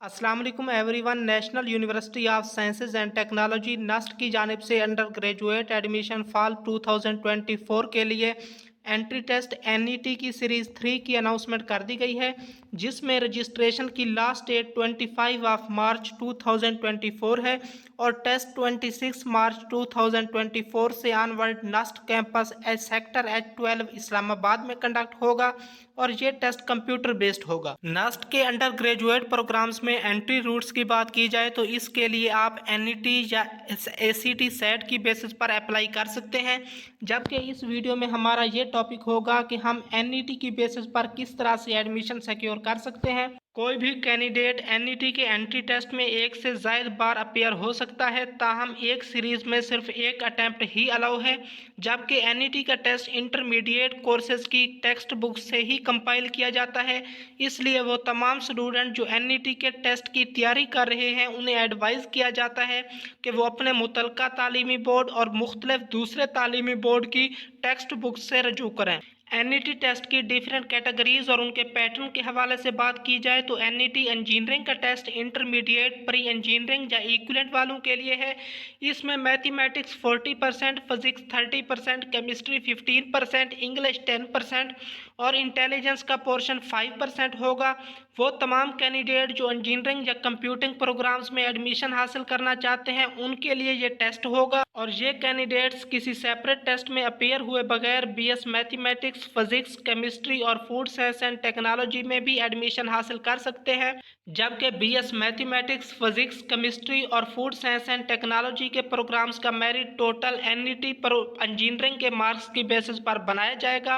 अस्सलाम वालेकुम everyone. National university of sciences and technology NUST की जानिब से अंडर ग्रेजुएट एडमिशन फॉल 2024 के लिए एंट्री टेस्ट एनईटी की सीरीज़ 3 की अनाउंसमेंट कर दी गई है, जिसमें रजिस्ट्रेशन की लास्ट डेट 25 मार्च 2024 है और टेस्ट 26 मार्च 2024 से onward NUST campus sector H12 Islamabad में कंडक्ट होगा और ये टेस्ट कंप्यूटर बेस्ड होगा। नस्ट के अंडर ग्रेजुएट प्रोग्राम्स में एंट्री रूट्स की बात की जाए तो इसके लिए आप एनईटी या एसीटी सेट की बेसिस पर अप्लाई कर सकते हैं, जबकि इस वीडियो में हमारा ये टॉपिक होगा कि हम एनईटी की बेसिस पर किस तरह से एडमिशन सिक्योर कर सकते हैं। कोई भी कैंडिडेट एनईटी के एंट्री टेस्ट में एक से ज़ायद बार अपीयर हो सकता है, ताहम एक सीरीज में सिर्फ एक अटैम्प्ट ही अलाउ है, जबकि एनईटी का टेस्ट इंटरमीडिएट कोर्सेज की टेक्स्ट बुक से ही कंपाइल किया जाता है। इसलिए वो तमाम स्टूडेंट जो एनईटी के टेस्ट की तैयारी कर रहे हैं उन्हें एडवाइस किया जाता है कि वो अपने मुतलका तालीमी बोर्ड और मुख्तलिफ दूसरे तालीमी बोर्ड की टेक्स्ट बुक से रजू करें। एनईटी टेस्ट की डिफरेंट कैटेगरीज और उनके पैटर्न के हवाले से बात की जाए तो एनईटी इंजीनियरिंग का टेस्ट इंटरमीडिएट, प्री इंजीनियरिंग या इक्विवेलेंट वालों के लिए है। इसमें मैथमेटिक्स 40%, फिजिक्स 30%, केमिस्ट्री 15%, इंग्लिश 10% और इंटेलिजेंस का पोर्शन 5% होगा। वो तमाम कैंडिडेट जो इंजीनियरिंग या कंप्यूटिंग प्रोग्राम्स में एडमिशन हासिल करना चाहते हैं उनके लिए ये टेस्ट होगा और ये कैंडिडेट्स किसी सेपरेट टेस्ट में अपीयर हुए बगैर बीएस मैथमेटिक्स, फिजिक्स, केमिस्ट्री और फूड साइंस एंड टेक्नोलॉजी में भी एडमिशन हासिल कर सकते हैं, जबकि बीएस मैथमेटिक्स, फिजिक्स, केमिस्ट्री और फूड साइंस एंड टेक्नोलॉजी के प्रोग्राम्स का मेरिट टोटल एनईटी पर इंजीनियरिंग के मार्क्स की बेसिस पर बनाया जाएगा।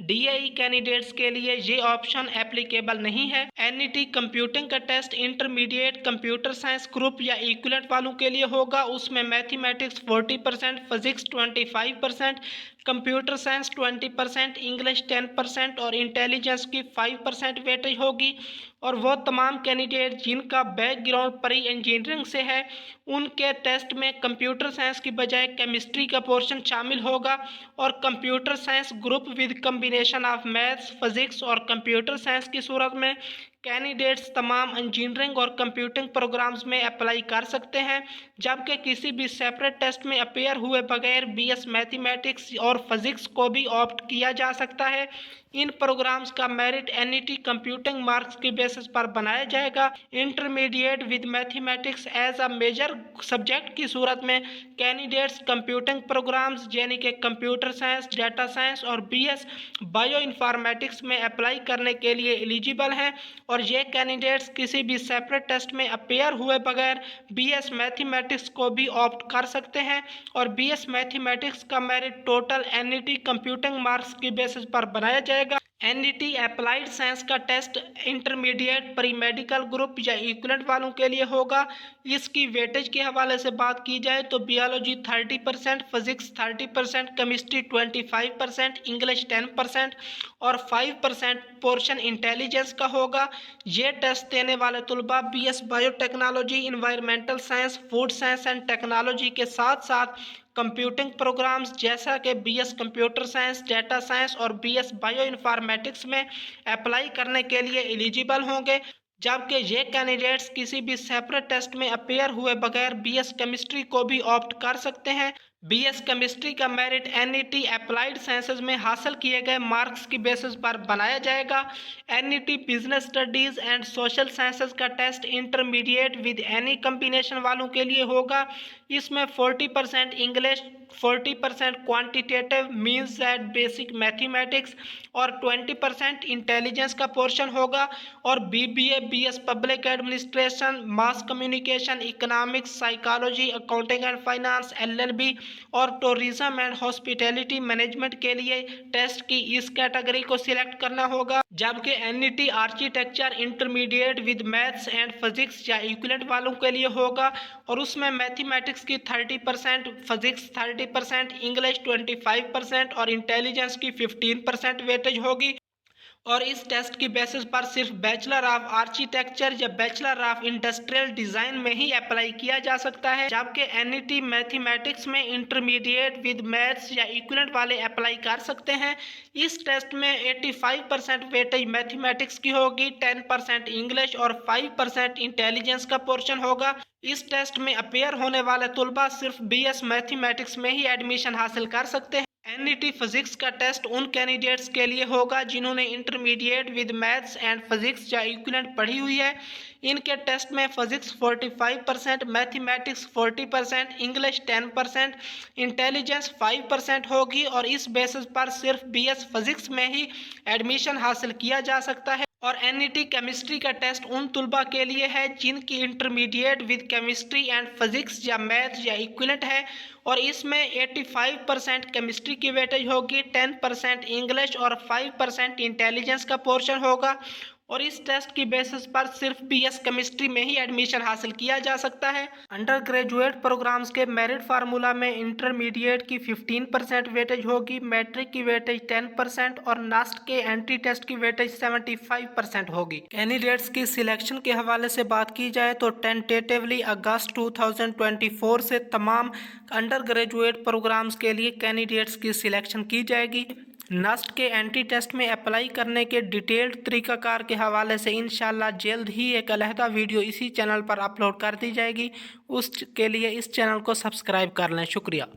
डीएई कैंडिडेट्स के लिए ये ऑप्शन एप्लीकेबल नहीं है। एनईटी कंप्यूटिंग का test intermediate computer science group या इक्विवेलेंट वालों के लिए होगा। उसमें mathematics 40%, physics 25%, computer science 20%, English 10% और इंटेलिजेंस की 5% वेटेज होगी। और वो तमाम कैंडिडेट जिनका बैकग्राउंड प्री इंजीनियरिंग से है उनके टेस्ट में कंप्यूटर साइंस की बजाय केमिस्ट्री का पोर्शन शामिल होगा और computer science group with combination of maths, physics और कंप्यूटर साइंस की सूरत में कैंडिडेट्स तमाम इंजीनियरिंग और कंप्यूटिंग प्रोग्राम्स में अप्लाई कर सकते हैं, जबकि किसी भी सेपरेट टेस्ट में अपीयर हुए बगैर बीएस मैथमेटिक्स और फिजिक्स को भी ऑप्ट किया जा सकता है। इन प्रोग्राम्स का मेरिट एनईटी कंप्यूटिंग मार्क्स की बेसिस पर बनाया जाएगा। Intermediate with mathematics as a major subject की सूरत में कैंडिडेट्स कंप्यूटिंग प्रोग्राम्स यानी कि कंप्यूटर साइंस, डाटा साइंस और बीएस बायो इंफॉर्मेटिक्स में अप्लाई करने के लिए एलिजिबल हैं और ये कैंडिडेट्स किसी भी सेपरेट टेस्ट में अपीयर हुए बगैर बीएस मैथमेटिक्स को भी ऑप्ट कर सकते हैं और बीएस मैथमेटिक्स का merit total NET computing marks की बेसिस पर बनाया जाएगा। एनईटी अप्लाइड साइंस का test intermediate, pre medical group या इक्विवेलेंट वालों के लिए होगा। इसकी वेटेज के हवाले से बात की जाए तो बियोलॉजी 30%, फिजिक्स 30%, केमिस्ट्री 25%, इंग्लिश 10% और 5% पोर्शन इंटेलिजेंस का होगा। ये टेस्ट देने वाले तलबा BS biotechnology, environmental science, food science and technology के साथ साथ कंप्यूटिंग प्रोग्राम्स जैसा कि BS computer science, data science और बीएस बायो इंफॉर्मेटिक्स में अप्लाई करने के लिए एलिजिबल होंगे, जबकि ये कैंडिडेट्स किसी भी सेपरेट टेस्ट में अपीयर हुए बगैर बीएस केमिस्ट्री को भी ऑप्ट कर सकते हैं। बीएस केमिस्ट्री का मेरिट एनईटी अप्लाइड साइंसेज में हासिल किए गए मार्क्स की बेसिस पर बनाया जाएगा। NET business studies and social sciences का test intermediate with any combination वालों के लिए होगा। इसमें 40% English, 40% quantitative means that basic mathematics और 20% इंटेलिजेंस का पोर्शन होगा और BBA, BS public administration, mass communication, economics, psychology, accounting and finance, LLB और टूरिज्म एंड हॉस्पिटैलिटी मैनेजमेंट के लिए टेस्ट की इस कैटेगरी को सिलेक्ट करना होगा, जबकि NET architecture intermediate with maths and physics या इक्विवेलेंट वालों के लिए होगा और उसमें मैथमेटिक्स की 30%, फिजिक्स 30%, इंग्लिश 25% और इंटेलिजेंस की 15% वेटेज होगी। और इस टेस्ट की बेसिस पर सिर्फ बैचलर ऑफ आर्किटेक्चर या बैचलर ऑफ इंडस्ट्रियल डिजाइन में ही अप्लाई किया जा सकता है, जबकि एनईटी मैथमेटिक्स में इंटरमीडिएट विद मैथ्स या इक्विवेलेंट वाले अप्लाई कर सकते हैं। इस टेस्ट में 85% वेटेज मैथमेटिक्स की होगी, 10% इंग्लिश और 5% इंटेलिजेंस का पोर्शन होगा। इस टेस्ट में अपेयर होने वाले तुलबा सिर्फ बीएस मैथमेटिक्स में ही एडमिशन हासिल कर सकते हैं। एनईटी फिजिक्स का टेस्ट उन कैंडिडेट्स के लिए होगा जिन्होंने intermediate with maths and physics या इक्विवेलेंट पढ़ी हुई है। इनके टेस्ट में फिजिक्स 45%, मैथमेटिक्स 40%, इंग्लिश 10%, इंटेलिजेंस 5% होगी और इस बेसिस पर सिर्फ बीएस फिजिक्स में ही एडमिशन हासिल किया जा सकता है। और एनईटी केमिस्ट्री का टेस्ट उन तुलबा के लिए है जिनकी intermediate with chemistry and physics या मैथ या इक्विवेलेंट है और इसमें 85% केमिस्ट्री की वेटेज होगी, 10% इंग्लिश और 5% इंटेलिजेंस का पोर्शन होगा और इस टेस्ट की बेसिस पर सिर्फ बीएस केमिस्ट्री में ही एडमिशन हासिल किया जा सकता है। अंडर ग्रेजुएट प्रोग्राम्स के मेरिट फार्मूला में इंटरमीडिएट की 15% वेटेज होगी, मैट्रिक की वेटेज 10% और नास्ट के एंट्री टेस्ट की वेटेज 75% होगी। कैंडिडेट्स की सिलेक्शन के हवाले से बात की जाए तो टेंटेटिवली अगस्त 2024 से तमाम अंडर ग्रेजुएट प्रोग्राम्स के लिए कैंडिडेट्स की सिलेक्शन की जाएगी। नास्ट के एंट्री टेस्ट में अप्लाई करने के डिटेल्ड तरीकाकार के हवाले से इंशाल्लाह जल्द ही एक अलहदा वीडियो इसी चैनल पर अपलोड कर दी जाएगी। उसके लिए इस चैनल को सब्सक्राइब कर लें। शुक्रिया।